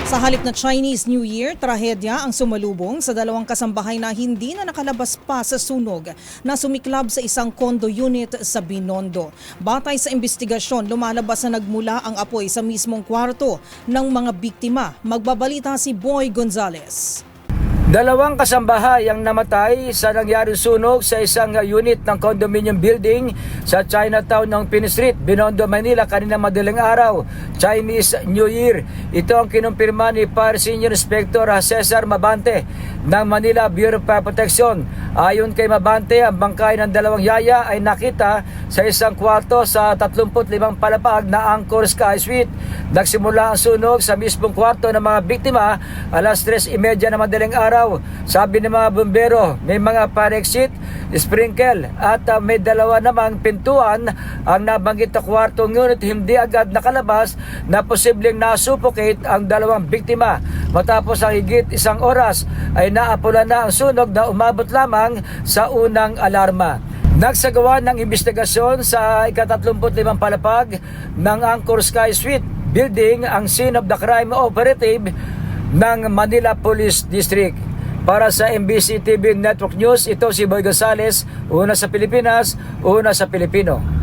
Sa halip na Chinese New Year, trahedya ang sumalubong sa dalawang kasambahay na hindi na nakalabas pa sa sunog na sumiklab sa isang condo unit sa Binondo. Batay sa investigasyon, lumalabas na nagmula ang apoy sa mismong kwarto ng mga biktima. Magbabalita si Boy Gonzales. Dalawang kasambahay ang namatay sa nangyaring sunog sa isang unit ng condominium building sa Chinatown ng Pin Street, Binondo, Manila kanina madaling araw, Chinese New Year. Ito ang kinumpirma ni Fire Senior Inspector Cesar Mabante ng Manila Bureau of Fire Protection. Ayon kay Mabante, ang bangkay ng dalawang yaya ay nakita sa isang kwarto sa 35 palapag na Angkor Sky Suite. Nagsimula ang sunog sa mismong kwarto ng mga biktima alas 3:30 na madaling araw. Sabi ng mga bumbero, may mga fire exit, sprinkle at may dalawa namang pintuan ang nabanggit na kwarto, ngunit hindi agad nakalabas na posibleng nasuffocate ang dalawang biktima. Matapos ang higit isang oras ay naapula na ang sunog na umabot lamang sa unang alarma. Nagsagawa ng investigasyon sa ika-35 palapag ng Angkor Sky Suite building ang scene of the crime operative ng Manila Police District. Para sa MBC TV Network News, ito si Boy Gonzales, una sa Pilipinas, una sa Pilipino.